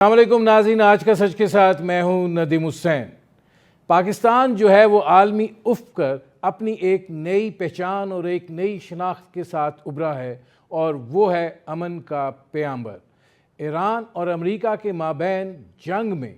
السلام علیکم ناظرین، آج کا سچ کے ساتھ میں ہوں ندیم حسین۔ پاکستان جو ہے وہ عالمی افق پر اپنی ایک نئی پہچان اور ایک نئی شناخت کے ساتھ ابھرا ہے، اور وہ ہے امن کا پیغمبر۔ ایران اور امریکہ کے مابین جنگ میں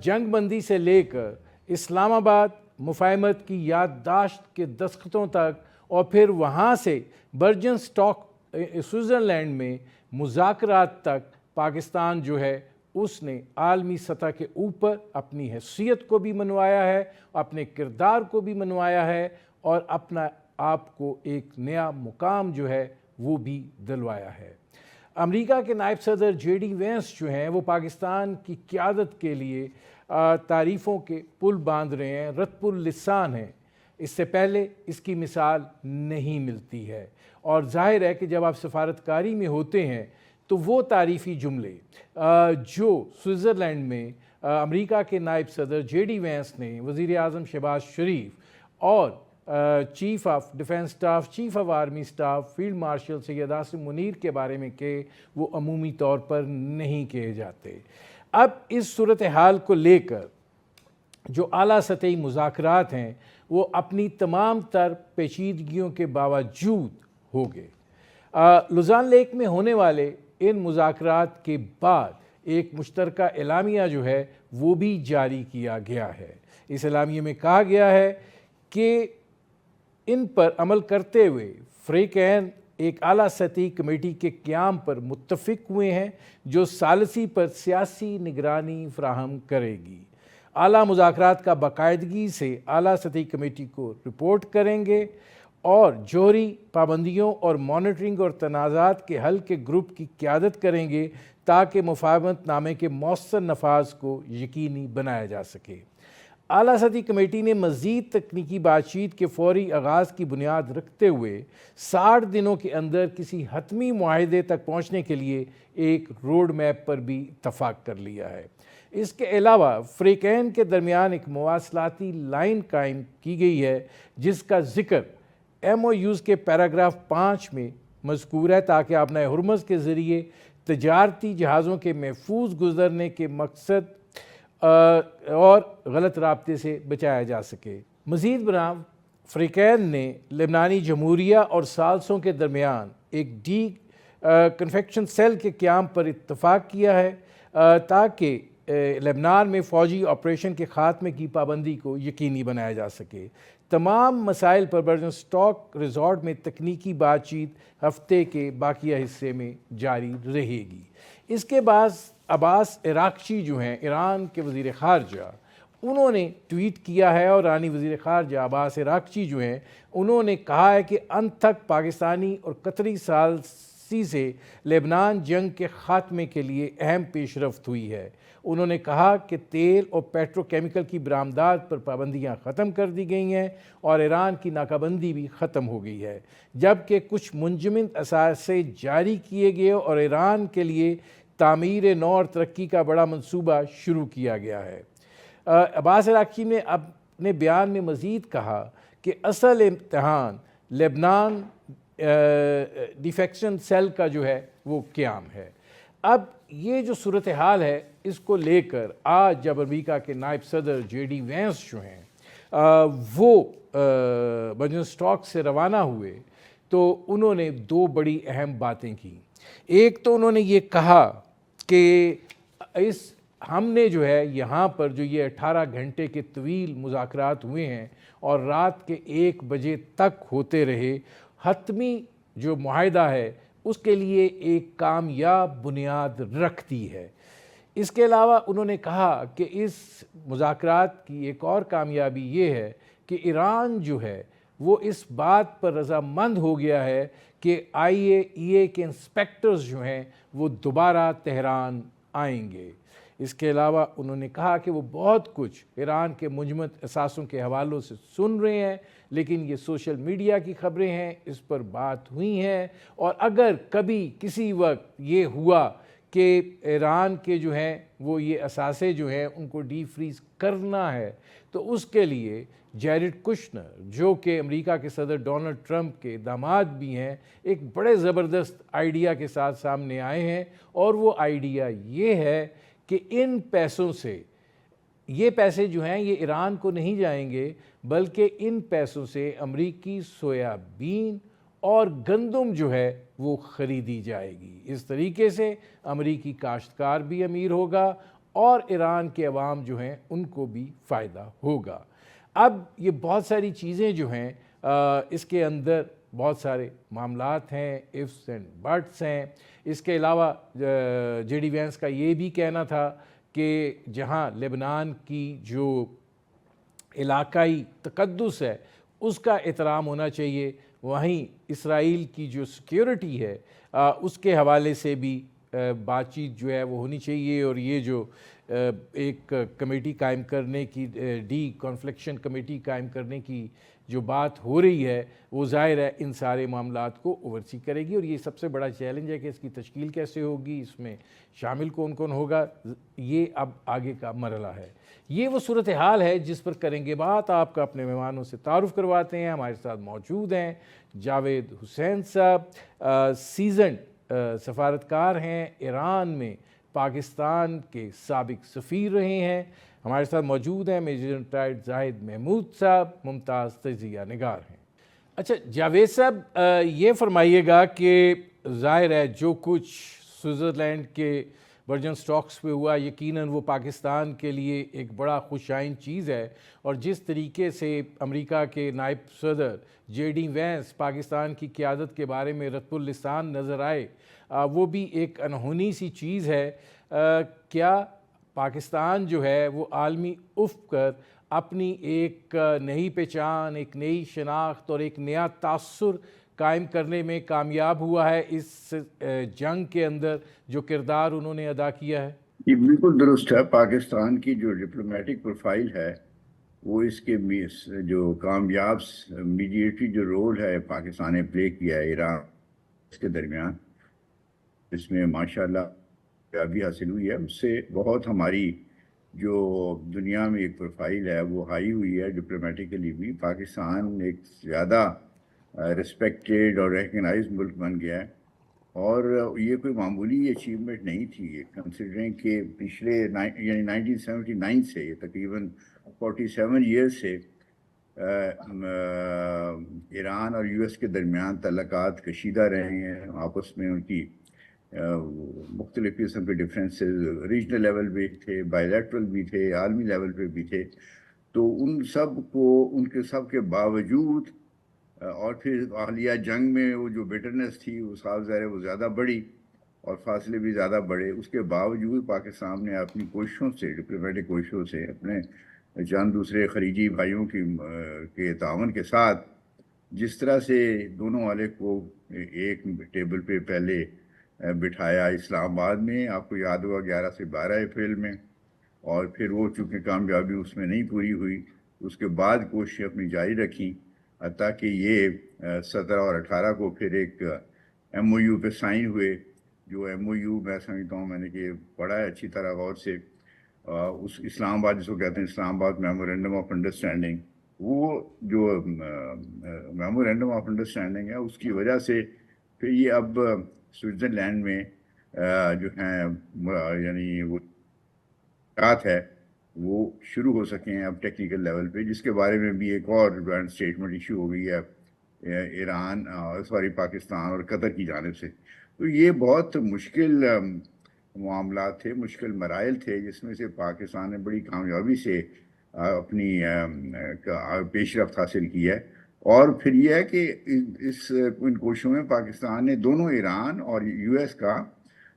جنگ بندی سے لے کر اسلام آباد مفاہمت کی یادداشت کے دستخطوں تک، اور پھر وہاں سے برجن اسٹاک سوئٹزرلینڈ میں مذاکرات تک، پاکستان جو ہے اس نے عالمی سطح کے اوپر اپنی حیثیت کو بھی منوایا ہے، اپنے کردار کو بھی منوایا ہے، اور اپنا آپ کو ایک نیا مقام جو ہے وہ بھی دلوایا ہے۔ امریکہ کے نائب صدر جے ڈی وینس جو ہیں وہ پاکستان کی قیادت کے لیے تعریفوں کے پل باندھ رہے ہیں، رطب اللسان ہیں۔ اس سے پہلے اس کی مثال نہیں ملتی ہے، اور ظاہر ہے کہ جب آپ سفارتکاری میں ہوتے ہیں تو وہ تعریفی جملے جو سوئٹزرلینڈ میں امریکہ کے نائب صدر جے ڈی وینس نے وزیر اعظم شہباز شریف اور chief of defence staff, chief of army staff, field marshal Syed Asim Munir کے بارے میں کہے، وہ عمومی طور پر نہیں کہے جاتے۔ اب اس صورتحال کو لے کر جو اعلیٰ سطحی مذاکرات ہیں وہ اپنی تمام تر پیچیدگیوں کے باوجود ہو گئے۔ لوزان لیک میں ہونے والے ان مذاکرات کے بعد ایک مشترکہ اعلامیہ جو ہے وہ بھی جاری کیا گیا ہے۔ اس اعلامیے میں کہا گیا ہے کہ ان پر عمل کرتے ہوئے فریقین ایک اعلیٰ سطحی کمیٹی کے قیام پر متفق ہوئے ہیں جو ثالثی پر سیاسی نگرانی فراہم کرے گی۔ اعلیٰ مذاکرات کا باقاعدگی سے اعلیٰ سطحی کمیٹی کو رپورٹ کریں گے، اور جوہری پابندیوں اور مانیٹرنگ اور تنازعات کے حل کے گروپ کی قیادت کریں گے تاکہ مفاہمت نامے کے مؤثر نفاذ کو یقینی بنایا جا سکے۔ اعلیٰ سطحی کمیٹی نے مزید تکنیکی بات چیت کے فوری آغاز کی بنیاد رکھتے ہوئے 60 دنوں کے اندر کسی حتمی معاہدے تک پہنچنے کے لیے ایک روڈ میپ پر بھی اتفاق کر لیا ہے۔ اس کے علاوہ فریقین کے درمیان ایک مواصلاتی لائن قائم کی گئی ہے جس کا ذکر ایم او یوز کے پیراگراف 5 میں مذکور ہے، تاکہ آبنائے ہرمز کے ذریعے تجارتی جہازوں کے محفوظ گزرنے کے مقصد اور غلط رابطے سے بچایا جا سکے۔ مزید برآں فریقین نے لبنانی جمہوریہ اور ثالثوں کے درمیان ایک ڈی کنفیکشن سیل کے قیام پر اتفاق کیا ہے تاکہ لبنان میں فوجی آپریشن کے خاتمے کی پابندی کو یقینی بنایا جا سکے۔ تمام مسائل پر برجن اسٹاک ریزارٹ میں تکنیکی بات چیت ہفتے کے باقیہ حصے میں جاری رہے گی۔ اس کے بعد عباس عراقچی جو ہیں ایران کے وزیر خارجہ، انہوں نے ٹویٹ کیا ہے، اور ایرانی وزیر خارجہ عباس عراقچی جو ہیں انہوں نے کہا ہے کہ انت تک پاکستانی اور قطری ثالثی سے لبنان جنگ کے خاتمے کے لیے اہم پیش رفت ہوئی ہے۔ انہوں نے کہا کہ تیل اور پیٹرو کیمیکل کی برآمدات پر پابندیاں ختم کر دی گئی ہیں، اور ایران کی ناکہ بندی بھی ختم ہو گئی ہے، جبکہ کچھ منجمد اثاثے جاری کیے گئے اور ایران کے لیے تعمیر نو اور ترقی کا بڑا منصوبہ شروع کیا گیا ہے۔ عباس عراقچی نے اپنے بیان میں مزید کہا کہ اصل امتحان لبنان ڈیفیکشن سیل کا جو ہے وہ قیام ہے۔ اب یہ جو صورتحال ہے اس کو لے کر آج جب امریکہ کے نائب صدر جے ڈی وینس جو ہیں وہ برجن اسٹاک سے روانہ ہوئے تو انہوں نے دو بڑی اہم باتیں کی۔ ایک تو انہوں نے یہ کہا کہ ہم نے جو ہے یہاں پر جو یہ 18 گھنٹے کے طویل مذاکرات ہوئے ہیں اور رات کے 1 بجے تک ہوتے رہے، حتمی جو معاہدہ ہے اس کے لیے ایک کامیاب بنیاد رکھتی ہے۔ اس کے علاوہ انہوں نے کہا کہ اس مذاکرات کی ایک اور کامیابی یہ ہے کہ ایران جو ہے وہ اس بات پر رضامند ہو گیا ہے کہ IAEA کے انسپیکٹرز جو ہیں وہ دوبارہ تہران آئیں گے۔ اس کے علاوہ انہوں نے کہا کہ وہ بہت کچھ ایران کے منجمد اثاثوں کے حوالوں سے سن رہے ہیں، لیکن یہ سوشل میڈیا کی خبریں ہیں، اس پر بات ہوئی ہیں، اور اگر کبھی کسی وقت یہ ہوا کہ ایران کے جو ہیں وہ یہ اثاثے جو ہیں ان کو ڈی فریز کرنا ہے تو اس کے لیے جیریڈ کشنر جو کہ امریکہ کے صدر ڈونلڈ ٹرمپ کے داماد بھی ہیں، ایک بڑے زبردست آئیڈیا کے ساتھ سامنے آئے ہیں، اور وہ آئیڈیا یہ ہے کہ ان پیسوں سے، یہ پیسے جو ہیں یہ ایران کو نہیں جائیں گے، بلکہ ان پیسوں سے امریکی سویابین اور گندم جو ہے وہ خریدی جائے گی۔ اس طریقے سے امریکی کاشتکار بھی امیر ہوگا اور ایران کے عوام جو ہیں ان کو بھی فائدہ ہوگا۔ اب یہ بہت ساری چیزیں جو ہیں اس کے اندر بہت سارے معاملات ہیں، ifs اینڈ بٹس ہیں۔ اس کے علاوہ جے ڈی وینس کا یہ بھی کہنا تھا کہ جہاں لبنان کی جو علاقائی تقدس ہے اس کا احترام ہونا چاہیے، وہیں اسرائیل کی جو سیکیورٹی ہے اس کے حوالے سے بھی بات چیت جو ہے وہ ہونی چاہیے، اور یہ جو ایک کمیٹی قائم کرنے کی، ڈی کانفلکشن کمیٹی قائم کرنے کی جو بات ہو رہی ہے وہ ظاہر ہے ان سارے معاملات کو اوورسی کرے گی، اور یہ سب سے بڑا چیلنج ہے کہ اس کی تشکیل کیسے ہوگی، اس میں شامل کون کون ہوگا، یہ اب آگے کا مرحلہ ہے۔ یہ وہ صورتحال ہے جس پر کریں گے بات۔ آپ کا اپنے مہمانوں سے تعارف کرواتے ہیں۔ ہمارے ساتھ موجود ہیں جاوید حسین صاحب، سیزنڈ سفارتکار ہیں، ایران میں پاکستان کے سابق سفیر رہے ہیں۔ ہمارے ساتھ موجود ہیں میجر ریٹائرڈ زاہد محمود صاحب، ممتاز تجزیہ نگار ہیں۔ اچھا جاوید صاحب، یہ فرمائیے گا کہ ظاہر ہے جو کچھ سوئٹزرلینڈ کے ورجن سٹاکس پہ ہوا، یقیناً وہ پاکستان کے لیے ایک بڑا خوشائن چیز ہے، اور جس طریقے سے امریکہ کے نائب صدر جے ڈی وینس پاکستان کی قیادت کے بارے میں رطب اللسان نظر آئے، وہ بھی ایک انہونی سی چیز ہے۔ کیا پاکستان جو ہے وہ عالمی افق پر اپنی ایک نئی پہچان، ایک نئی شناخت اور ایک نیا تاثر قائم کرنے میں کامیاب ہوا ہے اس جنگ کے اندر جو کردار انہوں نے ادا کیا ہے؟ یہ بالکل درست ہے۔ پاکستان کی جو ڈپلومیٹک پروفائل ہے وہ اس کے جو کامیاب میڈیٹری جو رول ہے پاکستان نے پلے کیا ہے ایران اس کے درمیان، اس میں ماشاءاللہ کامیابی حاصل ہوئی ہے۔ اس سے بہت ہماری جو دنیا میں ایک پروفائل ہے وہ ہائی ہوئی ہے۔ ڈپلومیٹیکلی بھی پاکستان ایک زیادہ رسپیکٹڈ اور ریکگنائز ملک بن گیا ہے، اور یہ کوئی معمولی اچیومنٹ نہیں تھی، کنسیڈرنگ کہ پچھلے یعنی 1979 سے یہ تقریباً 47 ایئرز سے ایران اور یو ایس کے درمیان تعلقات کشیدہ رہے ہیں۔ آپس میں ان کی مختلف قسم کے ڈفرینسز ریجنل لیول پہ تھے، بائی لیٹرل بھی تھے، عالمی لیول پہ بھی تھے۔ تو ان کے سب کے باوجود، اور پھر حالیہ جنگ میں وہ جو بیٹرنس تھی وہ صاف ظاہر ہے وہ زیادہ بڑھی اور فاصلے بھی زیادہ بڑھے، اس کے باوجود پاکستان نے اپنی کوششوں سے، ڈپلومیٹک کوششوں سے، اپنے چند دوسرے خلیجی بھائیوں کے تعاون کے ساتھ جس طرح سے دونوں والے کو ایک ٹیبل پہ پہلے بٹھایا اسلام آباد میں، آپ کو یاد ہوگا 11 سے 12 اپریل میں، اور پھر وہ چونکہ کامیابی اس میں نہیں پوری ہوئی، اس کے بعد کوششیں اپنی جاری رکھیں، حتیٰ کہ یہ 17 اور 18 کو پھر ایک ایم او یو پہ سائن ہوئے، جو ایم او یو میں سمجھتا ہوں میں نے کہ پڑھا ہے اچھی طرح غور سے، اس اسلام آباد جس کو کہتے ہیں اسلام آباد میمورینڈم آف انڈرسٹینڈنگ، وہ جو میمورینڈم آف انڈرسٹینڈنگ ہے اس کی وجہ سے پھر یہ اب سوئٹزرلینڈ میں جو ہیں یعنی وہ بات ہے وہ شروع ہو سکے ہیں اب ٹیکنیکل لیول پہ، جس کے بارے میں بھی ایک اور جوائنٹ اسٹیٹمنٹ ایشو ہو گئی ہے پاکستان اور قطر کی جانب سے۔ تو یہ بہت مشکل معاملات تھے، مشکل مراحل تھے، جس میں سے پاکستان نے بڑی کامیابی سے اپنی پیش رفت حاصل کی ہے۔ اور پھر یہ ہے کہ ان کوششوں میں پاکستان نے دونوں ایران اور یو ایس کا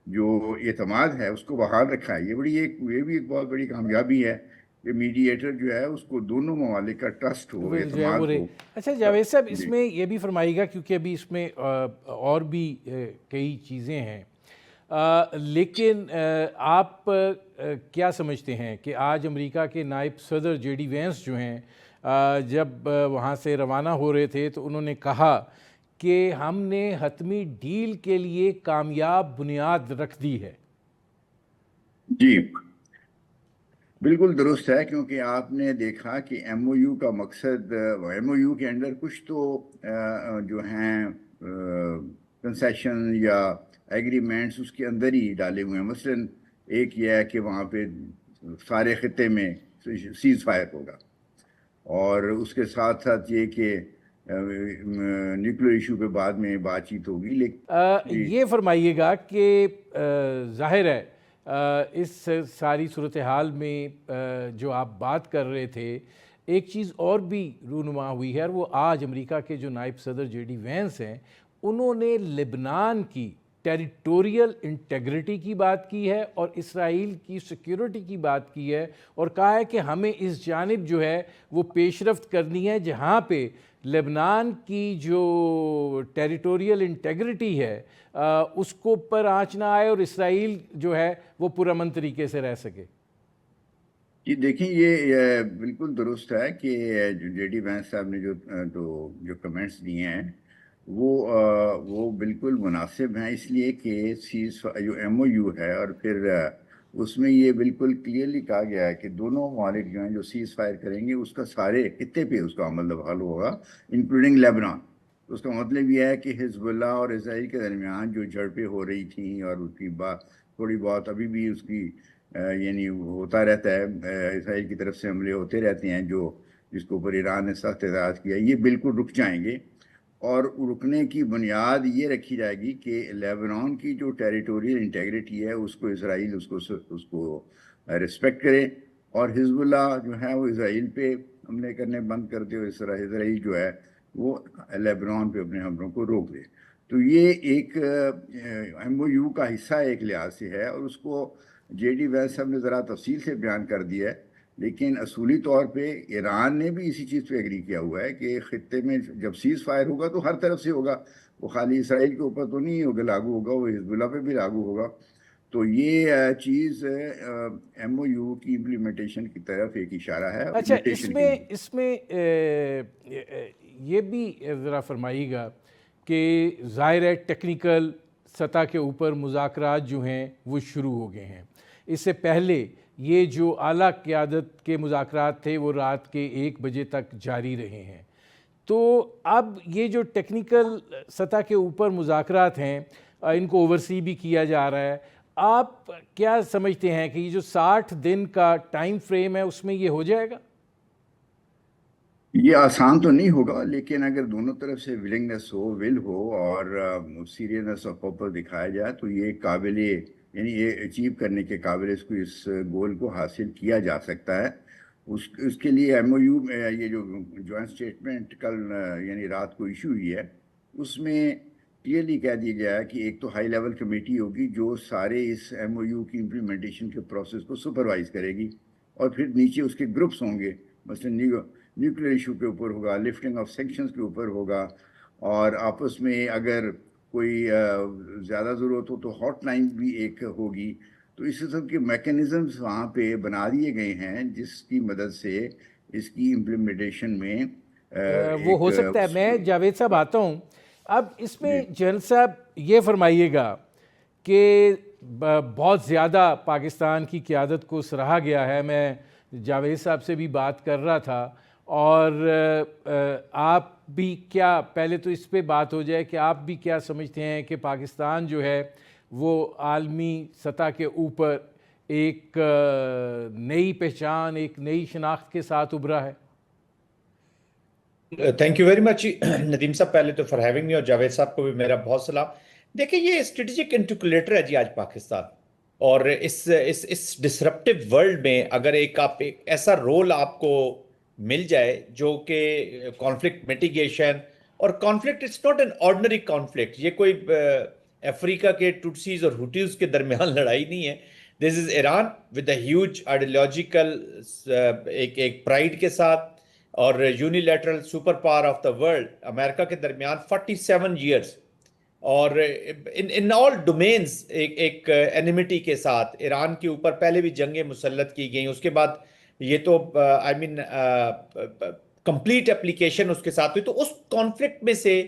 جو اعتماد ہے اس کو بحال رکھا ہے۔ یہ بھی ایک بہت بڑی کامیابی ہے کہ میڈیٹر جو ہے اس کو دونوں ممالک کا ٹرسٹ ہو، اعتماد ہو۔ اچھا جاوید صاحب، اس میں یہ بھی فرمائیے گا کیونکہ ابھی اس میں اور بھی کئی چیزیں ہیں، لیکن آپ کیا سمجھتے ہیں کہ آج امریکہ کے نائب صدر جے ڈی وینس جو ہیں جب وہاں سے روانہ ہو رہے تھے تو انہوں نے کہا کہ ہم نے حتمی ڈیل کے لیے کامیاب بنیاد رکھ دی ہے؟ جی بالکل درست ہے، کیونکہ آپ نے دیکھا کہ ایم او یو کا مقصد، ایم او یو کے اندر کچھ تو جو ہیں کنسیشن یا ایگریمنٹس اس کے اندر ہی ڈالے ہوئے ہیں۔ مثلاً ایک یہ ہے کہ وہاں پہ سارے خطے میں سیز فائر ہوگا، اور اس کے ساتھ ساتھ یہ کہ نیوکلیر ایشو پہ بعد میں بات چیت ہوگی، لیکن جی یہ فرمائیے گا کہ ظاہر ہے اس ساری صورتحال میں جو آپ بات کر رہے تھے، ایک چیز اور بھی رونما ہوئی ہے، اور وہ آج امریکہ کے جو نائب صدر جے ڈی وینس ہیں، انہوں نے لبنان کی ٹیریٹوریل انٹیگریٹی کی بات کی ہے اور اسرائیل کی سیکیورٹی کی بات کی ہے، اور کہا ہے کہ ہمیں اس جانب جو ہے وہ پیش رفت کرنی ہے جہاں پہ لبنان کی جو ٹیریٹوریل انٹیگریٹی ہے اس کو پر آنچ نہ آئے اور اسرائیل جو ہے وہ پرامن طریقے سے رہ سکے۔ جی دیکھیں، یہ بالکل درست ہے کہ جو جے ڈی وینس صاحب نے جو کمنٹس دیے ہیں وہ بالکل مناسب ہیں، اس لیے کہ جو ایم او یو ہے، اور پھر اس میں یہ بالکل کلیئرلی کہا گیا ہے کہ دونوں ممالک جو ہیں جو سیز فائر کریں گے اس کا سارے خطے پہ اس کا عمل دخل ہوگا، انکلوڈنگ لیبنان۔ اس کا مطلب یہ ہے کہ حزب اللہ اور اسرائیل کے درمیان جو جھڑپیں ہو رہی تھیں، اور اس کی تھوڑی بہت ابھی بھی اس کی یعنی ہوتا رہتا ہے، اسرائیل کی طرف سے حملے ہوتے رہتے ہیں جس کو اوپر ایران نے سخت اعتراض کیا، یہ بالکل رک جائیں گے، اور رکنے کی بنیاد یہ رکھی جائے گی کہ لیبنان کی جو ٹیریٹوریل انٹیگریٹی ہے اس کو اسرائیل اس کو رسپیکٹ کرے، اور حزب اللہ جو ہے وہ اسرائیل پہ حملے کرنے بند کر دے، اور اسرائیل جو ہے وہ لیبنان پہ اپنے حملوں کو روک دے۔ تو یہ ایک ایم او یو کا حصہ ایک لحاظ سے ہے، اور اس کو جے ڈی وینس صاحب نے ذرا تفصیل سے بیان کر دیا ہے، لیکن اصولی طور پہ ایران نے بھی اسی چیز پہ ایگری کیا ہوا ہے کہ خطے میں جب سیز فائر ہوگا تو ہر طرف سے ہوگا، وہ خالی اسرائیل کے اوپر تو نہیں ہوگا لاگو ہوگا، وہ حزب اللہ پہ بھی لاگو ہوگا۔ تو یہ چیز ایم او یو کی امپلیمنٹیشن کی طرف ایک اشارہ ہے۔ اچھا، اس میں یہ بھی ذرا فرمائیے گا کہ ظاہر ہے ٹیکنیکل سطح کے اوپر مذاکرات جو ہیں وہ شروع ہو گئے ہیں، اس سے پہلے یہ جو اعلیٰ قیادت کے مذاکرات تھے وہ رات کے 1 بجے تک جاری رہے ہیں، تو اب یہ جو ٹیکنیکل سطح کے اوپر مذاکرات ہیں ان کو اوورسی بھی کیا جا رہا ہے، آپ کیا سمجھتے ہیں کہ یہ جو 60 دن کا ٹائم فریم ہے اس میں یہ ہو جائے گا؟ یہ آسان تو نہیں ہوگا، لیکن اگر دونوں طرف سے ولنگنس ہو، ول ہو، اور سیریسنس آف پرپز دکھایا جائے تو یہ قابل، یعنی یہ اچیو کرنے کے قابل، اس گول کو حاصل کیا جا سکتا ہے۔ اس کے لیے ایم او یو یہ جو جوائنٹ اسٹیٹمنٹ کل یعنی رات کو ایشو ہوئی ہے، اس میں کلیئرلی کہہ دیا گیا ہے کہ ایک تو ہائی لیول کمیٹی ہوگی جو سارے اس ایم او یو کی امپلیمنٹیشن کے پروسیس کو سپروائز کرے گی، اور پھر نیچے اس کے گروپس ہوں گے، مثلا نیوکلیر ایشو کے اوپر ہوگا، لفٹنگ آف سینکشنز کے اوپر ہوگا، اور آپس میں اگر کوئی زیادہ ضرورت ہو تو ہاٹ لائن بھی ایک ہوگی۔ تو اس قسم کے میکینزمز وہاں پہ بنا دیے گئے ہیں جس کی مدد سے اس کی امپلیمنٹیشن میں وہ ہو سکتا ہے۔ میں جاوید صاحب آتا ہوں، اب اس میں جنرل صاحب یہ فرمائیے گا کہ بہت زیادہ پاکستان کی قیادت کو سراہا گیا ہے، میں جاوید صاحب سے بھی بات کر رہا تھا، اور آپ بھی کیا، پہلے تو اس پہ بات ہو جائے کہ آپ بھی کیا سمجھتے ہیں کہ پاکستان جو ہے وہ عالمی سطح کے اوپر ایک نئی پہچان، ایک نئی شناخت کے ساتھ ابھرا ہے؟ Thank you very much Nadeem صاحب، پہلے تو فار ہیونگ می، اور جاوید صاحب کو بھی میرا بہت سلام۔ دیکھیں، یہ اسٹریٹجک انٹیگریٹر ہے جی آج پاکستان، اور اس ڈسرپٹیو ورلڈ میں اگر آپ ایک ایسا رول آپ کو مل جائے جو کہ کانفلکٹ میٹیگیشن، اور conflict it's not an ordinary conflict, یہ کوئی افریقہ کے ٹوٹسیز اور ہوٹیز کے درمیان لڑائی نہیں ہے، this is Iran with a huge ideological ایک پرائیڈ کے ساتھ، اور unilateral super power of the world امریکہ کے درمیان 47 ایئرز، اور ان آل ڈومینز ایک اینیمیٹی کے ساتھ ایران کے اوپر پہلے بھی جنگیں مسلط کی گئیں، اس کے بعد یہ تو کمپلیٹ اپلیکیشن اس کے ساتھ ہوئی، تو اس کانفلکٹ میں سے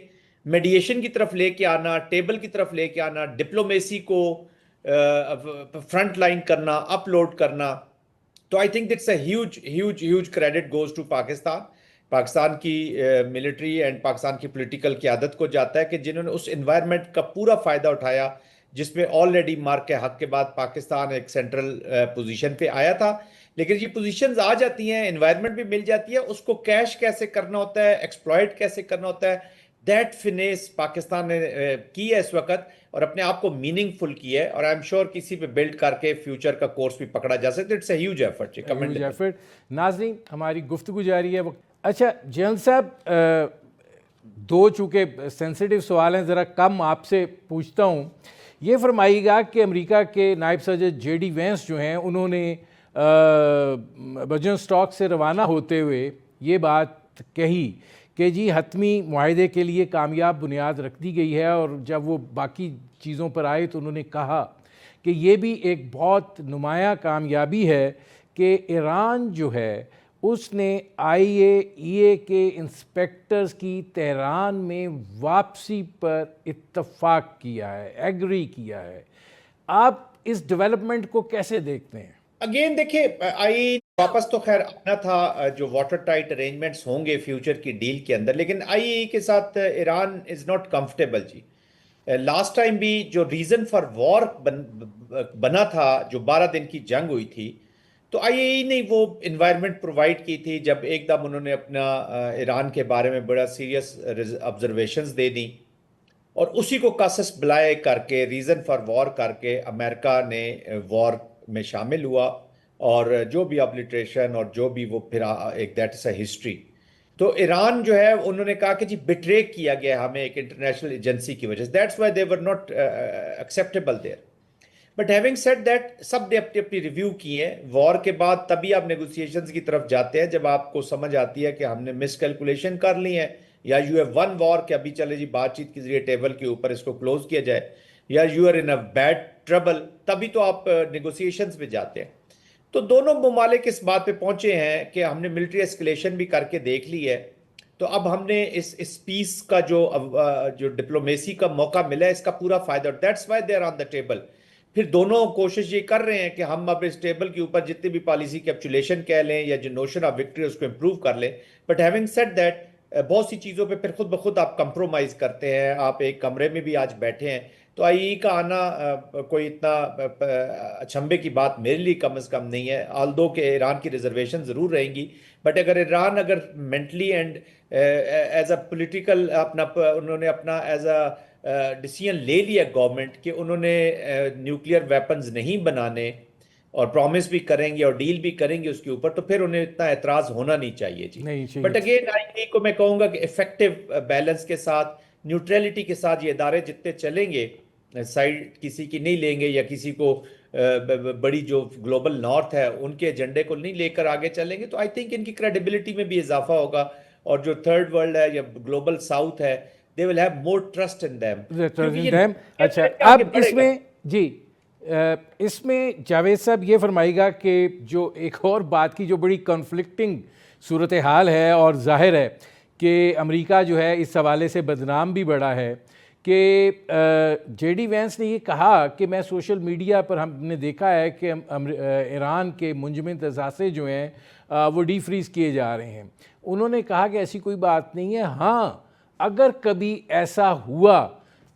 میڈیشن کی طرف لے کے آنا، ٹیبل کی طرف لے کے آنا، ڈپلومیسی کو فرنٹ لائن کرنا، اپلوڈ کرنا، تو I think that's a huge credit goes to Pakistan کی ملٹری اینڈ پاکستان کی پولیٹیکل قیادت کو جاتا ہے کہ جنہوں نے اس انوائرمنٹ کا پورا فائدہ اٹھایا جس میں آلریڈی مارک کے حق کے بعد پاکستان ایک سینٹرل پوزیشن پہ آیا تھا. لیکن یہ پوزیشنز آ جاتی ہیں, انوائرمنٹ بھی مل جاتی ہے, اس کو کیش کیسے کرنا ہوتا ہے, ایکسپلائٹ کیسے کرنا ہوتا ہے, دیٹ فنیس پاکستان نے کی ہے اس وقت, اور اپنے آپ کو میننگ فل کی ہے, اور آئی ایم شیور کسی پہ بلڈ کر کے فیوچر کا کورس بھی پکڑا جا سکتا ہے. It's a huge effort. Huge effort. ناظرین, ہماری گفتگو جاری ہے. اچھا جنرل صاحب, دو چونکہ سینسیٹیو سوال ہیں, ذرا کم آپ سے پوچھتا ہوں. یہ فرمائیے گا کہ امریکہ کے نائب صدر جے ڈی وینس جو ہیں, انہوں نے برجنسٹاک سے روانہ ہوتے ہوئے یہ بات کہی کہ جی حتمی معاہدے کے لیے کامیاب بنیاد رکھ دی گئی ہے, اور جب وہ باقی چیزوں پر آئے تو انہوں نے کہا کہ یہ بھی ایک بہت نمایاں کامیابی ہے کہ ایران جو ہے اس نے IAEA کے انسپیکٹرز کی تہران میں واپسی پر اتفاق کیا ہے, ایگری کیا ہے. آپ اس ڈیولپمنٹ کو کیسے دیکھتے ہیں؟ اگین دیکھیں, واپس تو خیر آنا تھا, جو واٹر ٹائٹ ارینجمنٹس ہوں گے فیوچر کی ڈیل کے اندر, لیکن IAEA کے ساتھ ایران از ناٹ کمفرٹیبل. جی لاسٹ ٹائم بھی جو ریزن فار وار بنا تھا, جو 12 دن کی جنگ ہوئی تھی, تو IAEA نے وہ انوائرمنٹ پرووائڈ کی تھی جب ایک دم انہوں نے اپنا ایران کے بارے میں بڑا سیریس آبزرویشنز دے دی, اور اسی کو قصص بلائے کر کے ریزن فار وار کر کے امریکہ نے وار میں شامل ہوا, اور جو بھی ابلیٹریشن اور جو بھی وہ پھر ایک دیٹ از اے ہسٹری. تو ایران جو ہے انہوں نے کہا کہ جی بٹرے کیا گیا ہمیں ایک انٹرنیشنل ایجنسی کی وجہ سے, that's why they were not acceptable there. But having said that, سب نے اپنی اپنی ریویو کی ہے. وار کے بعد تبھی آپ نیگوسیشنز کی طرف جاتے ہیں جب آپ کو سمجھ آتی ہے کہ ہم نے مس کیلکولیشن کر لی ہے, یا یو ہیو ون وار کہ ابھی چلے جی بات چیت کے ذریعے ٹیبل کے اوپر اس کو کلوز کیا جائے, یا you are in a bad trouble, تبھی تو آپ نیگوسیشنز پہ جاتے ہیں. تو دونوں ممالک اس بات پہ پہنچے ہیں کہ ہم نے ملٹری اسکلیشن بھی کر کے دیکھ لی ہے, تو اب ہم نے اس پیس کا جو ڈپلومیسی کا موقع ملا ہے اس کا پورا فائدہ, that's why they are on the table. پھر دونوں کوشش یہ کر رہے ہیں کہ ہم اب اس ٹیبل کے اوپر جتنی بھی پالیسی کیپچولیشن کہہ لیں یا جو نوشن آف وکٹری اس کو امپروو کر لیں. بٹ ہیونگ سیڈ دیٹ, بہت سی چیزوں پہ پھر خود بخود آپ کمپرومائز کرتے ہیں. آپ ایک کمرے میں بھی آج بیٹھے ہیں, تو IAEA کا آنا کوئی اتنا اچھمبے کی بات میرے لیے کم از کم نہیں ہے, آلدو کہ ایران کی ریزرویشن ضرور رہیں گی. بٹ اگر Iran mentally and as a political انہوں نے اپنا ایز اے ڈیسیژن لے لیا گورنمنٹ کہ انہوں نے نیوکلیئر ویپنز نہیں بنانے, اور پرومس بھی کریں گے اور ڈیل بھی کریں گے اس کے اوپر, تو پھر انہیں اتنا اعتراض ہونا نہیں چاہیے. جی بٹ اگین IAEA کو میں کہوں گا کہ افیکٹو بیلنس کے ساتھ, نیوٹریلٹی کے ساتھ یہ ادارے جتنے چلیں گے, سائڈ کسی کی نہیں لیں گے, یا کسی کو بڑی جو گلوبل نارتھ ہے ان کے ایجنڈے کو نہیں لے کر آگے چلیں گے, تو آئی تھنک ان کی کریڈیبلٹی میں بھی اضافہ ہوگا, اور جو تھرڈ ورلڈ ہے یا گلوبل ساؤتھ ہے, they will have more trust in them. اچھا, اب اس میں جی اس میں جاوید صاحب یہ فرمائے گا کہ جو ایک اور بات کی جو بڑی کنفلکٹنگ صورتحال ہے, اور ظاہر ہے کہ امریکہ جو ہے اس حوالے سے بدنام بھی بڑا ہے, کہ جے ڈی وینس نے یہ کہا کہ میں سوشل میڈیا پر ہم نے دیکھا ہے کہ ایران کے منجمد اثاثے جو ہیں وہ ڈی فریز کیے جا رہے ہیں. انہوں نے کہا کہ ایسی کوئی بات نہیں ہے, ہاں اگر کبھی ایسا ہوا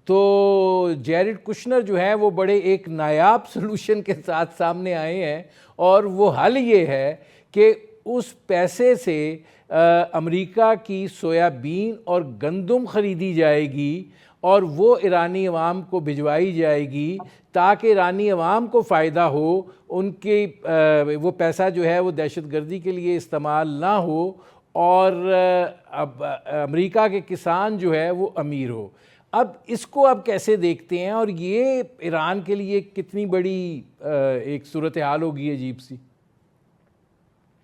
تو جیرڈ کشنر جو ہے وہ بڑے ایک نایاب سلوشن کے ساتھ سامنے آئے ہیں, اور وہ حل یہ ہے کہ اس پیسے سے امریکہ کی سویابین اور گندم خریدی جائے گی, اور وہ ایرانی عوام کو بھجوائی جائے گی تاکہ ایرانی عوام کو فائدہ ہو, ان کی وہ پیسہ جو ہے وہ دہشت گردی کے لیے استعمال نہ ہو, اور اب امریکہ کے کسان جو ہے وہ امیر ہو. اب اس کو آپ کیسے دیکھتے ہیں, اور یہ ایران کے لیے کتنی بڑی ایک صورتحال ہوگی عجیب سی؟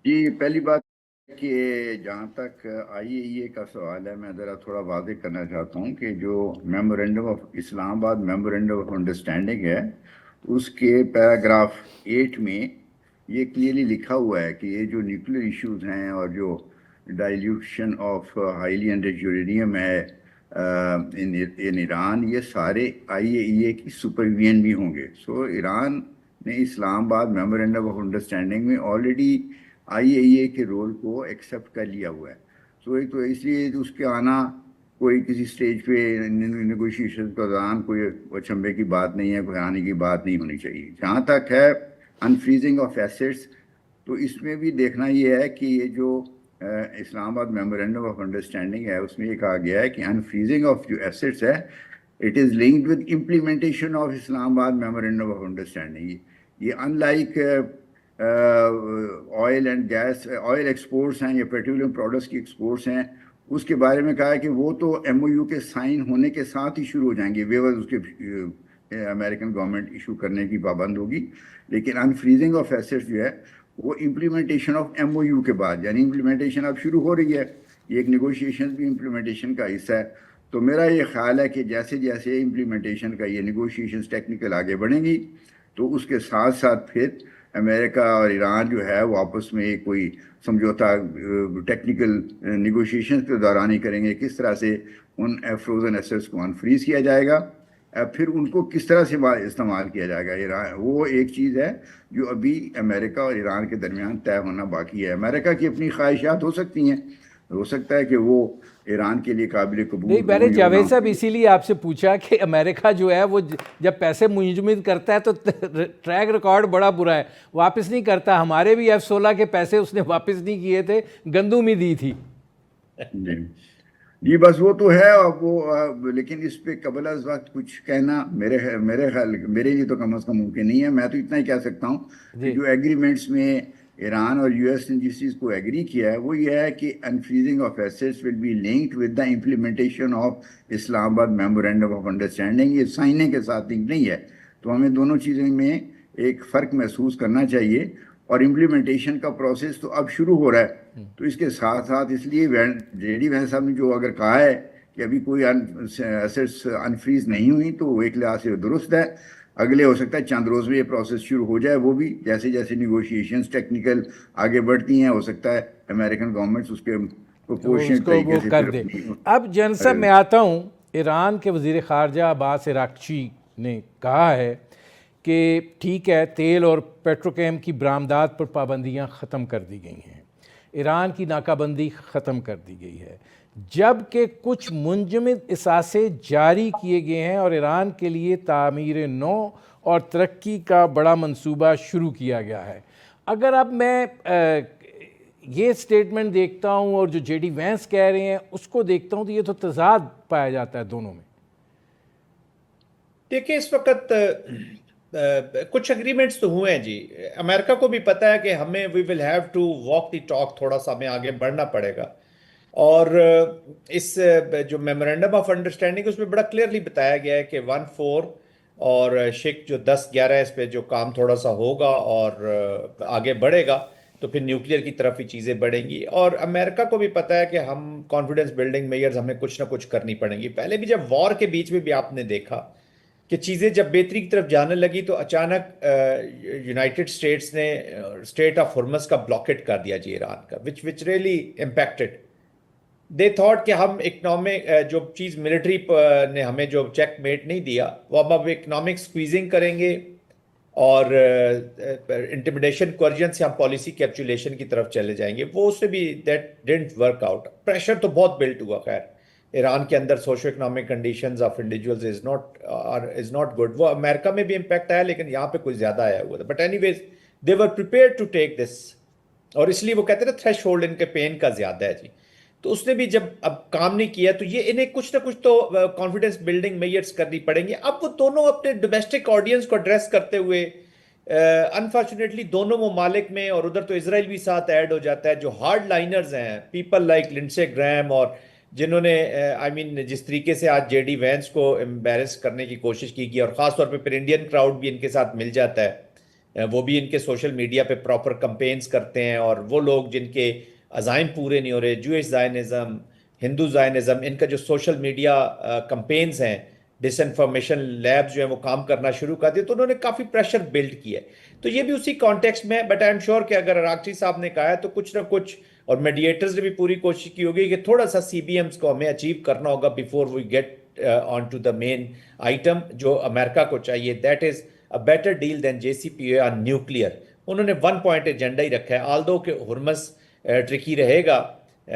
جی پہلی بات کہ جہاں تک IAEA کا سوال ہے, میں ذرا تھوڑا واضح کرنا چاہتا ہوں کہ جو memorandum of Islamabad memorandum of understanding ہے, اس کے پیراگراف 8 میں یہ کلیئرلی لکھا ہوا ہے کہ یہ جو نیوکلیر ایشوز ہیں اور جو ڈائلیوشن آف ہائیلی انرچڈ یورینیم ہے ان ایران, یہ سارے IAEA کی سپرویژن بھی ہوں گے. سو ایران نے اسلام آباد میمورینڈم آف انڈرسٹینڈنگ میں آلریڈی IAEA کے رول کو ایکسیپٹ کر لیا ہوا ہے. سو ایک تو اس لیے اس کے آنا کوئی کسی سٹیج پہ نیگوشیشن کے دوران کوئی اچنبے کی بات نہیں ہے، کوئی آنے کی بات نہیں ہونی چاہیے. جہاں تک ہے انفریزنگ آف ایسٹس، تو اس میں بھی دیکھنا یہ ہے کہ یہ جو اسلام آباد میمورینڈم آف انڈرسٹینڈنگ ہے اس میں یہ کہا گیا ہے کہ انفریزنگ آف جو ایسٹس ہے it is linked with implementation of Islamabad memorandum of understanding. یہ ان like oil and gas, oil exports ہیں یا پیٹرولیم پروڈکٹس کی ایکسپورٹس ہیں، اس کے بارے میں کہا ہے کہ وہ تو ایم او یو کے سائن ہونے کے ساتھ ہی شروع ہو جائیں گے، ویور اس کے امریکن گورنمنٹ ایشو کرنے کی پابند ہوگی. لیکن انفریزنگ آف ایسٹس جو ہے وہ implementation of M O U کے بعد، یعنی امپلیمنٹیشن اب شروع ہو رہی ہے، یہ ایک نیگوشیشن بھی امپلیمنٹیشن کا حصہ ہے. تو میرا یہ خیال ہے کہ جیسے جیسے امپلیمنٹیشن کا یہ نیگوشیشنز ٹیکنیکل آگے بڑھیں گی تو اس کے ساتھ ساتھ پھر امریکہ اور ایران جو ہے وہ آپس میں کوئی سمجھوتا ٹیکنیکل نیگوشیشن کے دوران ہی کریں گے، کس طرح سے ان فروزن ایسٹس کو انفریز کیا جائے گا، پھر ان کو کس طرح سے استعمال کیا جائے گا. ایران وہ ایک چیز ہے جو ابھی امریکہ اور ایران کے درمیان طے ہونا باقی ہے. امریکہ کی اپنی خواہشات ہو سکتی ہیں، ہو سکتا ہے کہ وہ ایران کے لیے قابل قبول نہیں، میں نے ہوں یا نہ جاوید صاحب ہوں. اسی لیے آپ سے پوچھا کہ امریکہ جو ہے وہ جب پیسے منجمد کرتا ہے تو ٹریک ریکارڈ بڑا برا ہے، واپس نہیں کرتا. ہمارے بھی F-16 کے پیسے اس نے واپس نہیں کیے تھے، گندم ہی دی تھی. جی بس وہ تو ہے. وہ لیکن اس پہ قبل از وقت کچھ کہنا میرے خیال میرے لیے تو کم از کم ممکن نہیں ہے. میں تو اتنا ہی کہہ سکتا ہوں کہ جو ایگریمنٹس میں ایران اور یو ایس نے جس چیز کو ایگری کیا ہے وہ یہ ہے کہ unfreezing of assets will be linked with the implementation of Islamabad memorandum of understanding. یہ سائننگ کے ساتھ لنک نہیں ہے. تو ہمیں دونوں چیزوں میں ایک فرق محسوس کرنا چاہیے، اور امپلیمنٹیشن کا پروسیس تو اب شروع ہو رہا ہے. تو اس کے ساتھ ساتھ اس لیے جے ڈی وینس صاحب نے جو اگر کہا ہے کہ ابھی کوئی ایسٹس انفریز نہیں ہوئی تو وہ ایک لحاظ سے درست ہے. اگلے ہو سکتا ہے چند روز میں یہ پروسیس شروع ہو جائے. وہ بھی جیسے جیسے نیگوشیشنز ٹیکنیکل آگے بڑھتی ہیں ہو سکتا ہے امریکن گورنمنٹس اس کے پروپورشنل طریقے سے کر دے. اب جن صاحب میں آتا ہوں، ایران کے وزیر خارجہ عباس عراقچی نے کہا ہے کہ ٹھیک ہے تیل اور پیٹروکیم کی برآمدات پر پابندیاں ختم کر دی گئی ہیں، ایران کی ناکہ بندی ختم کر دی گئی ہے، جبکہ کچھ منجمد اثاثے جاری کیے گئے ہیں اور ایران کے لیے تعمیر نو اور ترقی کا بڑا منصوبہ شروع کیا گیا ہے. اگر اب میں یہ سٹیٹمنٹ دیکھتا ہوں اور جو جے ڈی وینس کہہ رہے ہیں اس کو دیکھتا ہوں تو یہ تو تضاد پایا جاتا ہے دونوں میں. دیکھیں اس وقت کچھ اگریمنٹس تو ہوئے ہیں جی. امریکہ کو بھی پتا ہے کہ ہمیں we will have to walk the talk, تھوڑا سا ہمیں آگے بڑھنا پڑے گا. اور اس جو میمورینڈم آف انڈرسٹینڈنگ اس میں بڑا کلیئرلی بتایا گیا ہے کہ 1-4 اور شک جو 10-11 اس پہ جو کام تھوڑا سا ہوگا اور آگے بڑھے گا تو پھر نیوکلیئر کی طرف ہی چیزیں بڑھیں گی. اور امریکہ کو بھی پتا ہے کہ ہم کانفیڈنس بلڈنگ میئرز ہمیں کچھ نہ کچھ کرنی پڑیں گی. پہلے بھی جب وار کے بیچ میں بھی آپ نے دیکھا کہ چیزیں جب بہتری کی طرف جانے لگی تو اچانک یونائٹڈ اسٹیٹس نے اسٹریٹ آف ہرمز کا بلاکٹ کر دیا جی ایران کا، which really impacted. They thought کہ ہم اکنامک جو چیز ملٹری نے ہمیں جو چیک میٹ نہیں دیا وہ اب اکنامک سکویزنگ کریں گے اور انٹیمیڈیشن کوئرجن سے ہم پالیسی کیپچولیشن کی طرف چلے جائیں گے. وہ اس سے بھی that didn't work out. Pressure تو بہت بلٹ ہوا. خیر ایران کے اندر socio economic conditions of individuals is not good. وہ امریکہ میں بھی امپیکٹ آیا لیکن یہاں پہ کچھ زیادہ آیا ہوا تھا. But anyways they were prepared to take this, اور اس لیے وہ کہتے ہیں تھریش ہولڈ ان کے پین کا زیادہ ہے جی. تو اس نے بھی جب اب کام نہیں کیا تو یہ انہیں کچھ نہ کچھ تو کانفیڈنس بلڈنگ میئرز کرنی پڑیں گے. اب وہ دونوں اپنے ڈومیسٹک آڈینس کو ایڈریس کرتے ہوئے انفارچونیٹلی دونوں ممالک میں، اور ادھر تو اسرائیل بھی ساتھ ایڈ ہو جاتا ہے، جو ہارڈ لائنرز ہیں پیپل لائک لنڈسے گریم، اور جنہوں نے جس طریقے سے آج جے ڈی وینس کو امبیرس کرنے کی کوشش کی گئی، اور خاص طور پہ پھر انڈین کراؤڈ بھی ان کے ساتھ مل جاتا ہے. وہ بھی ان کے سوشل میڈیا پہ پراپر کمپینز کرتے ہیں، اور وہ لوگ جن کے عزائم پورے نہیں ہو رہے، جوئش زائنزم، ہندو زائنزم، ان کا جو سوشل میڈیا کمپینز ہیں، ڈس انفارمیشن لیبز جو ہیں وہ کام کرنا شروع کر دیا، تو انہوں نے کافی پریشر بلڈ کیا ہے. تو یہ بھی اسی کانٹیکسٹ میں، بٹ آئی ایم شیور کہ اگر عراقچی صاحب نے کہا ہے تو کچھ نہ کچھ، اور میڈیٹرز نے بھی پوری کوشش کی ہوگی کہ تھوڑا سا سی بی ایمز کو ہمیں اچیو کرنا ہوگا before we get on to the main item جو امریکہ کو چاہیے. That is a better deal than J C P A on nuclear. انہوں نے 1 پوائنٹ ایجنڈا ہی رکھا ہے. آلدو کہ ہرمز ٹرکی رہے گا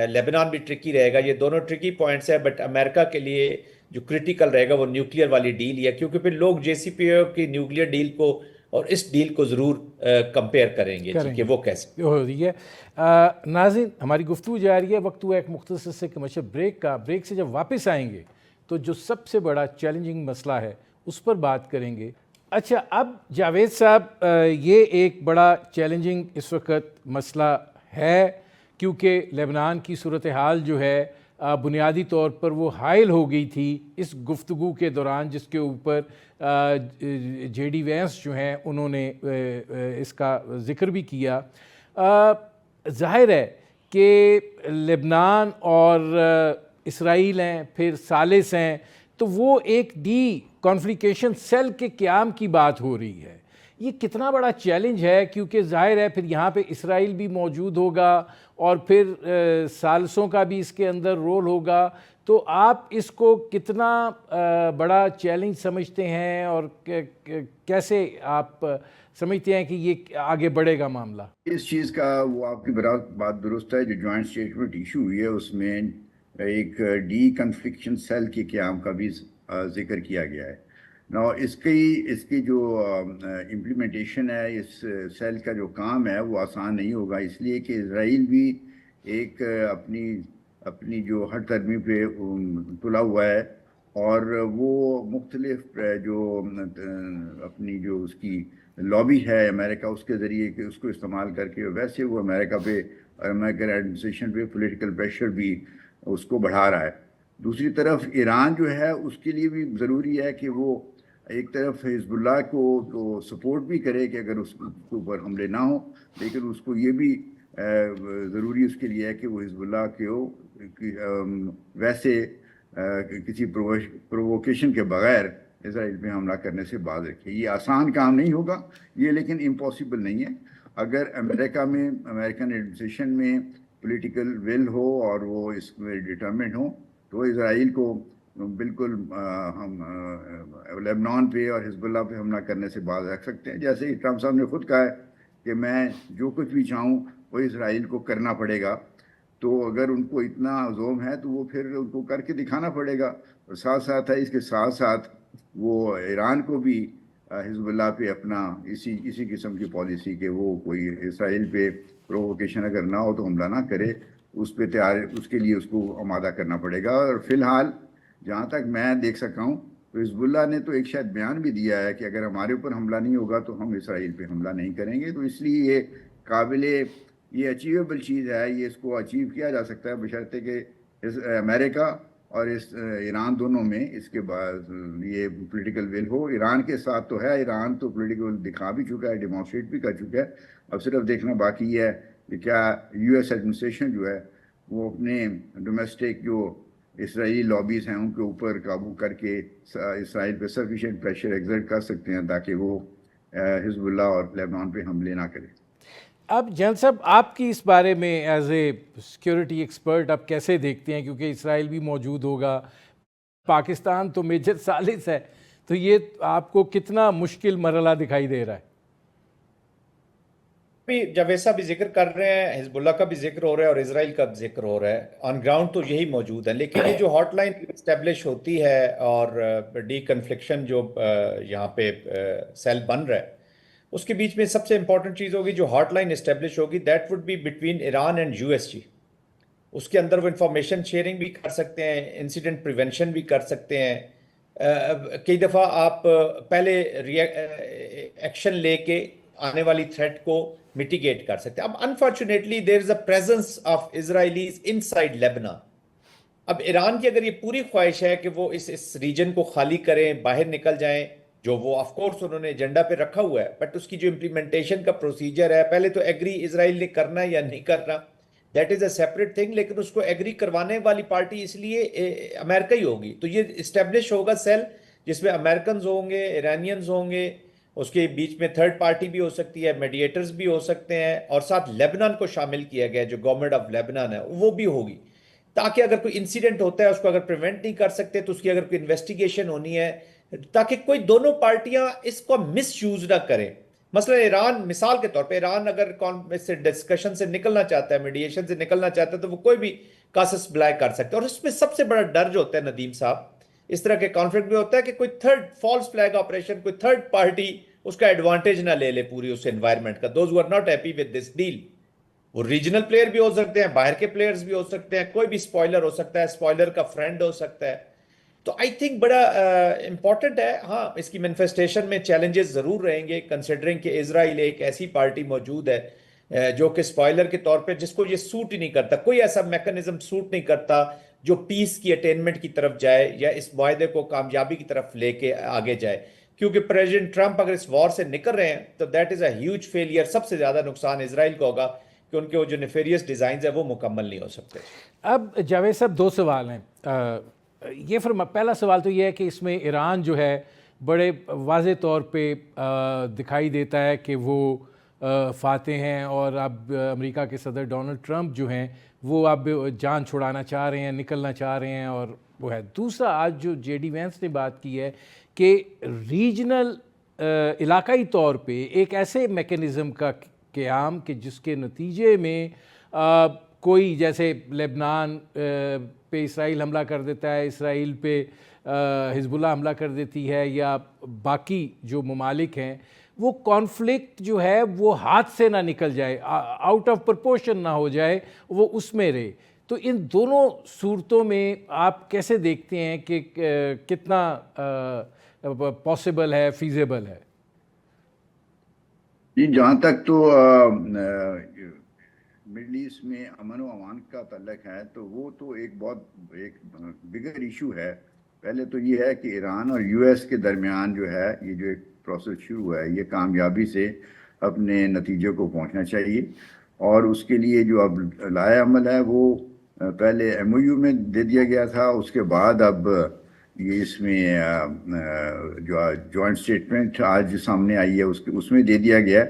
لیبنان بھی ٹرکی رہے گا. یہ دونوں ٹرکی پوائنٹس ہیں, بٹ امریکہ کے لیے جو کریٹیکل رہے گا وہ نیوکلیئر والی ڈیل ہی ہے, کیونکہ پھر لوگ جے سی پی او کی نیوکلیئر ڈیل کو اور اس ڈیل کو ضرور کمپیئر کریں گے کہ وہ کیسے ہو رہی ہے. ناظرین, ہماری گفتگو جاری ہے, وقت ہوا ایک مختصر سے کمرشل بریک کا. بریک سے جب واپس آئیں گے تو جو سب سے بڑا چیلنجنگ مسئلہ ہے اس پر بات کریں گے. اچھا, اب جاوید صاحب, یہ ایک بڑا چیلنجنگ اس وقت مسئلہ ہے کیونکہ لبنان کی صورتحال جو ہے بنیادی طور پر وہ حائل ہو گئی تھی اس گفتگو کے دوران, جس کے اوپر جے ڈی وینس جو ہیں انہوں نے اس کا ذکر بھی کیا. ظاہر ہے کہ لبنان اور اسرائیل ہیں, پھر ثالث ہیں, تو وہ ایک ڈی کانفلیکیشن سیل کے قیام کی بات ہو رہی ہے. یہ کتنا بڑا چیلنج ہے, کیونکہ ظاہر ہے پھر یہاں پہ اسرائیل بھی موجود ہوگا اور پھر ثالثوں کا بھی اس کے اندر رول ہوگا. تو آپ اس کو کتنا بڑا چیلنج سمجھتے ہیں اور کیسے آپ سمجھتے ہیں کہ یہ آگے بڑھے گا معاملہ؟ اس چیز کا وہ آپ کی بات درست ہے. جو جوائنٹ اسٹیٹمنٹ ایشو ہوئی ہے اس میں ایک ڈی کنفلکشن سیل کے قیام کا بھی ذکر کیا گیا ہے. اس کی جو امپلیمنٹیشن ہے, اس سیل کا جو کام ہے وہ آسان نہیں ہوگا, اس لیے کہ اسرائیل بھی ایک اپنی جو ہر ترمی پہ تلا ہوا ہے, اور وہ مختلف جو اپنی جو اس کی لابی ہے امریکہ, اس کے ذریعے کہ اس کو استعمال کر کے ویسے وہ امریکہ پہ, امریکن ایڈمنسٹریشن پہ پولیٹیکل پریشر بھی اس کو بڑھا رہا ہے. دوسری طرف ایران جو ہے اس کے لیے بھی ضروری ہے کہ وہ ایک طرف حزب اللہ کو تو سپورٹ بھی کرے کہ اگر اس کے اوپر حملے نہ ہوں, لیکن اس کو یہ بھی ضروری اس کے لیے ہے کہ وہ حزب اللہ ویسے کسی پرووکیشن کے بغیر اسرائیل پہ حملہ کرنے سے باز رکھے. یہ آسان کام نہیں ہوگا یہ, لیکن امپاسبل نہیں ہے. اگر امریکہ میں, امریکن ایڈمنسٹریشن میں پولیٹیکل ول ہو اور وہ اس میں ڈٹرمنٹ ہوں, تو اسرائیل کو بالکل ہم لبنان پہ اور حزب اللہ پہ حملہ کرنے سے باز رکھ سکتے ہیں. جیسے ہی ٹرمپ صاحب نے خود کہا ہے کہ میں جو کچھ بھی چاہوں وہ اسرائیل کو کرنا پڑے گا, تو اگر ان کو اتنا عزم ہے تو وہ پھر ان کو کر کے دکھانا پڑے گا. اور ساتھ ساتھ ہے اس کے ساتھ ساتھ وہ ایران کو بھی حزب اللہ پہ اپنا اسی قسم کی پالیسی کہ وہ کوئی اسرائیل پہ پرووکیشن اگر نہ ہو تو حملہ نہ کرے, اس پہ تیار, اس کے لیے اس کو آمادہ کرنا پڑے گا. اور فی الحال جہاں تک میں دیکھ سکا ہوں تو حزب اللہ نے تو ایک شاید بیان بھی دیا ہے کہ اگر ہمارے اوپر حملہ نہیں ہوگا تو ہم اسرائیل پہ حملہ نہیں کریں گے. تو اس لیے یہ اچیویبل چیز ہے, یہ اس کو اچیو کیا جا سکتا ہے بشرطے کہ امریکہ اور ایران دونوں میں اس کے بعد یہ پولیٹیکل ول ہو. ایران کے ساتھ تو ہے, ایران تو پولیٹیکل ول دکھا بھی چکا ہے, ڈیمانسٹریٹ بھی کر چکا ہے. اب صرف دیکھنا باقی ہے کہ کیا یو ایس ایڈمنسٹریشن جو ہے وہ اپنے ڈومیسٹک جو اسرائیلی لابیز ہیں ان کے اوپر قابو کر کے اسرائیل پہ سفیشینٹ پریشر ایگزرٹ کر سکتے ہیں تاکہ وہ حزب اللہ اور لیبنان پہ حملے نہ کرے. اب جنرل صاحب, آپ کی اس بارے میں ایز اے سیکیورٹی ایکسپرٹ آپ کیسے دیکھتے ہیں, کیونکہ اسرائیل بھی موجود ہوگا, پاکستان تو میجر ثالث ہے, تو یہ آپ کو کتنا مشکل مرحلہ دکھائی دے رہا ہے؟ جب ایسا بھی ذکر کر رہے ہیں, حزب اللہ کا بھی ذکر ہو رہا ہے اور اسرائیل کا بھی ذکر ہو رہا ہے, آن گراؤنڈ تو یہی موجود ہے. لیکن یہ جو ہاٹ لائن اسٹیبلش ہوتی ہے اور ڈی کنفلکشن جو یہاں پہ سیل بن رہا ہے, اس کے بیچ میں سب سے امپورٹنٹ چیز ہوگی جو ہاٹ لائن اسٹیبلش ہوگی, that would be between Iran and U S جی. اس کے اندر وہ انفارمیشن شیئرنگ بھی کر سکتے ہیں, انسیڈنٹ پریونشن بھی کر سکتے ہیں. کئی دفعہ آپ پہلے ایکشن لے کے آنے والی تھریٹ کو میٹیگیٹ کر سکتے ہیں. اب unfortunately there is a presence of اسرائیلیز in side Lebanon. اب ایران کی اگر یہ پوری خواہش ہے کہ وہ اس ریجن کو خالی کریں, باہر نکل جائیں, جو وہ آف کورس انہوں نے ایجنڈا پہ رکھا ہوا ہے, بٹ اس کی جو امپلیمنٹیشن کا پروسیجر ہے, پہلے تو ایگری اسرائیل نے کرنا ہے یا نہیں کرنا, that is a separate thing. لیکن اس کو ایگری کروانے والی پارٹی اس لیے امریکہ ہی ہوگی. تو یہ اسٹیبلش ہوگا سیل جس میں امریکنز ہوں گے, ایرانینز ہوں گے, اس کے بیچ میں تھرڈ پارٹی بھی ہو سکتی ہے, میڈیٹرز بھی ہو سکتے ہیں, اور ساتھ لیبنان کو شامل کیا گیا, جو گورنمنٹ آف لیبنان ہے وہ بھی ہوگی, تاکہ اگر کوئی انسیڈنٹ ہوتا ہے اس کو اگر پریونٹ نہیں کر سکتے تو اس کی اگر کوئی انویسٹیگیشن ہونی ہے, تاکہ کوئی دونوں پارٹیاں اس کو مس یوز نہ کریں. مثلا ایران مثال کے طور پہ ایران اگر اس سے ڈسکشن سے نکلنا چاہتا ہے, میڈیشن سے نکلنا چاہتا ہے, تو وہ کوئی بھی کاسس بلائی کر سکتا ہے. اور اس میں سب سے بڑا ڈر جو ہوتا ہے ندیم صاحب اس طرح کے کانفلکٹ میں ہوتا ہے کہ کوئی تھرڈ فالس فلیگ آپریشن, کوئی تھرڈ پارٹی اس کا ایڈوانٹیج نہ لے لے پوری اس انوائرمنٹ کا. Those who are not happy with this deal, وہ ریجنل پلیئر بھی ہو سکتے ہیں, باہر کے پلیئرز بھی ہو سکتے ہیں, کوئی بھی اسپوائلر ہو سکتا ہے, اسپوائلر کا فرینڈ ہو سکتا ہے. تو آئی تھنک بڑا امپورٹنٹ ہے. ہاں, اس کی مینیفیسٹیشن میں چیلنجز ضرور رہیں گے, کنسیڈرنگ کہ اسرائیل ایک ایسی پارٹی موجود ہے جو کہ اسپوائلر کے طور پہ جس کو یہ سوٹ ہی نہیں کرتا, کوئی ایسا میکنزم سوٹ نہیں کرتا جو پیس کی اٹینمنٹ کی طرف جائے یا اس معاہدے کو کامیابی کی طرف لے کے آگے جائے. کیونکہ پریزیڈنٹ ٹرمپ اگر اس وار سے نکل رہے ہیں تو that is a huge failure. سب سے زیادہ نقصان اسرائیل کو ہوگا کہ ان کے وہ جو نیفیریس ڈیزائنز ہیں وہ مکمل نہیں ہو سکتے. اب جاوید صاحب دو سوال ہیں. یہ پہلا سوال تو یہ ہے کہ اس میں ایران جو ہے بڑے واضح طور پہ دکھائی دیتا ہے کہ وہ فاتح ہیں, اور اب امریکہ کے صدر ڈونلڈ ٹرمپ جو ہیں وہ اب جان چھڑانا چاہ رہے ہیں, نکلنا چاہ رہے ہیں, اور وہ ہے. دوسرا, آج جو جے ڈی وینس نے بات کی ہے کہ ریجنل علاقائی طور پہ ایک ایسے میکنزم کا قیام کہ جس کے نتیجے میں کوئی جیسے لبنان پہ اسرائیل حملہ کر دیتا ہے, اسرائیل پہ حزب اللہ حملہ کر دیتی ہے, یا باقی جو ممالک ہیں, وہ کانفلکٹ جو ہے وہ ہاتھ سے نہ نکل جائے, آؤٹ آف پرپورشن نہ ہو جائے, وہ اس میں رہے. تو ان دونوں صورتوں میں آپ کیسے دیکھتے ہیں کہ کتنا پاسبل ہے, فیزیبل ہے؟ جی, جہاں تک تو مڈل ایسٹ میں امن و امان کا تعلق ہے تو وہ تو ایک بہت ایک بگر ایشو ہے. پہلے تو یہ ہے کہ ایران اور یو ایس کے درمیان جو ہے یہ جو ایک پروسیس شروع ہوا ہے یہ کامیابی سے اپنے نتیجے کو پہنچنا چاہیے, اور اس کے لیے جو اب لائحہ عمل ہے وہ پہلے ایم او یو میں دے دیا گیا تھا, اس کے بعد اب یہ اس میں جو جوائنٹ اسٹیٹمنٹ آج سامنے آئی ہے اس میں دے دیا گیا.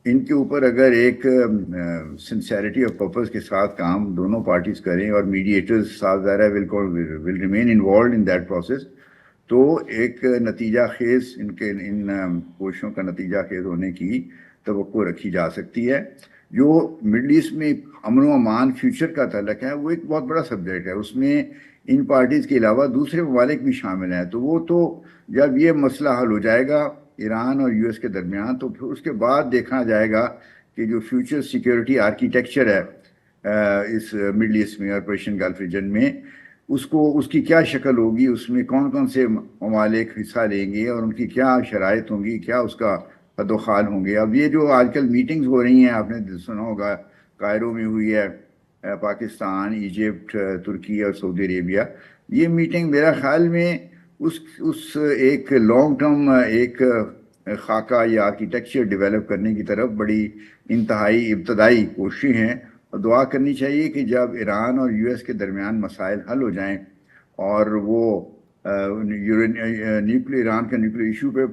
ان کے اوپر اگر ایک سنسیریٹی اور پرپز کے ساتھ کام دونوں پارٹیز کریں اور میڈیٹرز صاف ظاہر ہے will remain involved in that process, تو ایک نتیجہ خیز ان کوششوں کا نتیجہ خیز ہونے کی توقع رکھی جا سکتی ہے. جو مڈل ایسٹ میں امن و امان فیوچر کا تعلق ہے وہ ایک بہت بڑا سبجیکٹ ہے, اس میں ان پارٹیز کے علاوہ دوسرے ممالک بھی شامل ہیں. تو وہ تو جب یہ مسئلہ حل ہو جائے گا ایران اور یو ایس کے درمیان تو پھر اس کے بعد دیکھا جائے گا کہ جو فیوچر سیکیورٹی آرکیٹیکچر ہے اس مڈل ایسٹ میں اور پرشین گلف ریجن میں اس کی کیا شکل ہوگی, اس میں کون کون سے ممالک حصہ لیں گے اور ان کی کیا شرائط ہوں گی, کیا اس کا حد و خال ہوں گے. اب یہ جو آج کل میٹنگز ہو رہی ہیں آپ نے سنا ہوگا کائرو میں ہوئی ہے, پاکستان, ایجپٹ, ترکی اور سعودی عربیہ, یہ میٹنگ میرا خیال میں اس ایک لانگ ٹرم ایک خاکہ یا آرکیٹیکچر ڈیولپ کرنے کی طرف بڑی انتہائی ابتدائی کوششیں ہیں. اور دعا کرنی چاہیے کہ جب ایران اور یو ایس کے درمیان مسائل حل ہو جائیں اور وہ ایران کا نیوکلیر ایشو پہ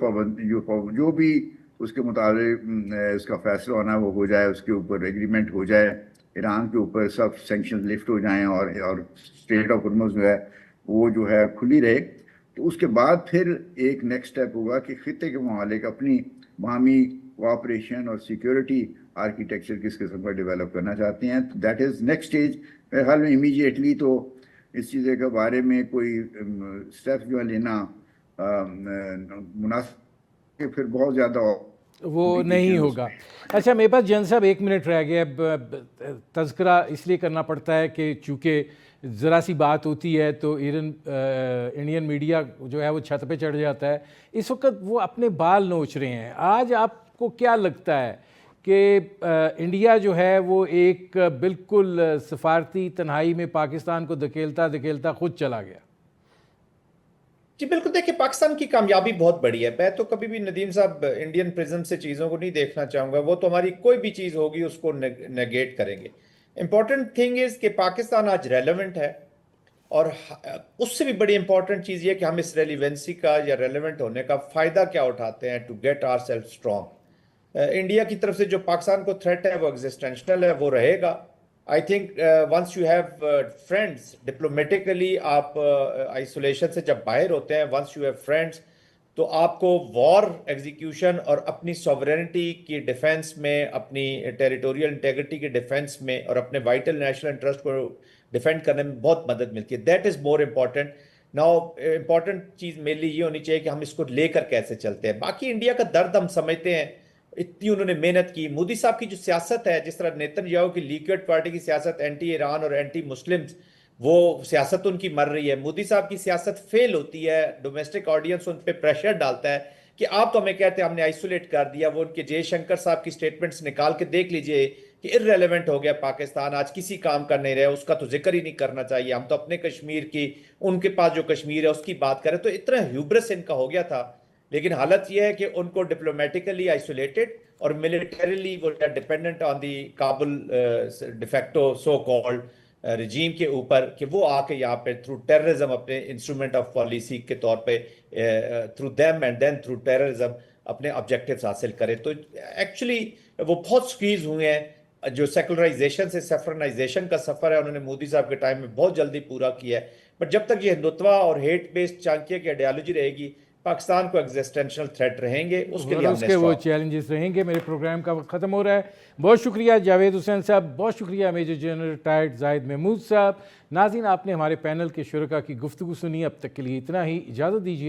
جو بھی اس کے مطابق اس کا فیصلہ ہونا ہے وہ ہو جائے, اس کے اوپر ایگریمنٹ ہو جائے, ایران کے اوپر سب سینکشن لفٹ ہو جائیں اور اسٹریٹ آف ہرمز جو ہے وہ جو ہے کھلی رہے. تو اس کے بعد پھر ایک نیکسٹ سٹیپ ہوگا کہ خطے کے ممالک اپنی باہمی کوآپریشن اور سیکیورٹی آرکیٹیکچر کس قسم کا ڈیولپ کرنا چاہتے ہیں. That is next stage. میرے خیال میں امیجیٹلی تو اس چیز کے بارے میں کوئی اسٹیپ جو ہے لینا مناسب کہ پھر بہت زیادہ وہ نہیں ہوگا. اچھا, میرے پاس جن صاحب 1 منٹ رہ گیا. تذکرہ اس لیے کرنا پڑتا ہے کہ چونکہ ذرا سی بات ہوتی ہے تو انڈین میڈیا جو ہے وہ چھت پہ چڑھ جاتا ہے. اس وقت وہ اپنے بال نوچ رہے ہیں. آج آپ کو کیا لگتا ہے کہ انڈیا جو ہے وہ ایک بالکل سفارتی تنہائی میں پاکستان کو دھکیلتا خود چلا گیا؟ جی بالکل, دیکھیں پاکستان کی کامیابی بہت بڑی ہے. میں تو کبھی بھی ندیم صاحب انڈین پرزم سے چیزوں کو نہیں دیکھنا چاہوں گا. وہ تو ہماری کوئی بھی چیز ہوگی اس کو نیگیٹ کریں گے. امپورٹنٹ تھنگ از کہ پاکستان آج ریلیونٹ ہے, اور اس سے بھی بڑی امپورٹنٹ چیز یہ کہ ہم اس ریلیونسی کا یا ریلیونٹ ہونے کا فائدہ کیا اٹھاتے ہیں to get our self strong. India کی طرف سے جو پاکستان کو تھریٹ ہے وہ ایگزسٹینشنل ہے, وہ رہے گا. I think once you have friends diplomatically, آپ آئسولیشن سے جب باہر ہوتے ہیں, ونس یو ہیو فرینڈس, تو آپ کو وار ایگزیکیوشن اور اپنی سوورینٹی کی ڈیفنس میں، اپنی ٹیریٹوریل انٹیگریٹی کے ڈیفنس میں اور اپنے وائٹل نیشنل انٹرسٹ کو ڈیفینڈ کرنے میں بہت مدد ملتی ہے. That is more important. Now important چیز میرے لیے یہ ہونی چاہیے کہ ہم اس کو لے کر کیسے چلتے ہیں. باقی انڈیا کا درد ہم سمجھتے ہیں، اتنی انہوں نے محنت کی. مودی صاحب کی جو سیاست ہے، جس طرح نیتن یاہو کی لیکوڈ پارٹی کی سیاست اینٹی ایران اور اینٹی مسلم، وہ سیاست ان کی مر رہی ہے. مودی صاحب کی سیاست فیل ہوتی ہے. ڈومیسٹک آڈینس ان پہ پریشر ڈالتا ہے کہ آپ تو ہمیں کہتے ہیں ہم نے آئسولیٹ کر دیا. وہ ان کے جے شنکر صاحب کی سٹیٹمنٹس نکال کے دیکھ لیجئے کہ ارریلیونٹ ہو گیا پاکستان، آج کسی کام کا نہیں رہا، اس کا تو ذکر ہی نہیں کرنا چاہیے. ہم تو اپنے کشمیر کی، ان کے پاس جو کشمیر ہے اس کی بات کریں. تو اتنا ہیوبرس ان کا ہو گیا تھا. لیکن حالت یہ ہے کہ ان کو ڈپلومیٹیکلی آئسولیٹڈ اور ملیٹریلی وہ dependent on the Kabul de facto so called regime کے اوپر، کہ وہ آ کے یہاں پہ تھرو ٹیررزم اپنے انسٹرومنٹ آف پالیسی کے طور پہ through them and then through terrorism اپنے آبجیکٹیوز حاصل کرے. تو ایکچولی وہ بہت سکویز ہوئے ہیں. جو سیکولرائزیشن سے سیفرنائزیشن کا سفر ہے، انہوں نے مودی صاحب کے ٹائم میں بہت جلدی پورا کیا ہے. بٹ جب تک یہ ہندوتوا اور ہیٹ بیسڈ چانکیہ کی آئیڈیالوجی رہے گی، پاکستان کو ایگزسٹینشل تھریٹ رہیں گے. اس کے لیے اس کے وہ چیلنجز رہیں گے. میرے پروگرام کا وقت ختم ہو رہا ہے. بہت شکریہ جاوید حسین صاحب، بہت شکریہ میجر جنرل ریٹائرڈ زاہد محمود صاحب. ناظرین، آپ نے ہمارے پینل کے شرکاء کی گفتگو سنی. اب تک کے لیے اتنا ہی. اجازت دیجیے.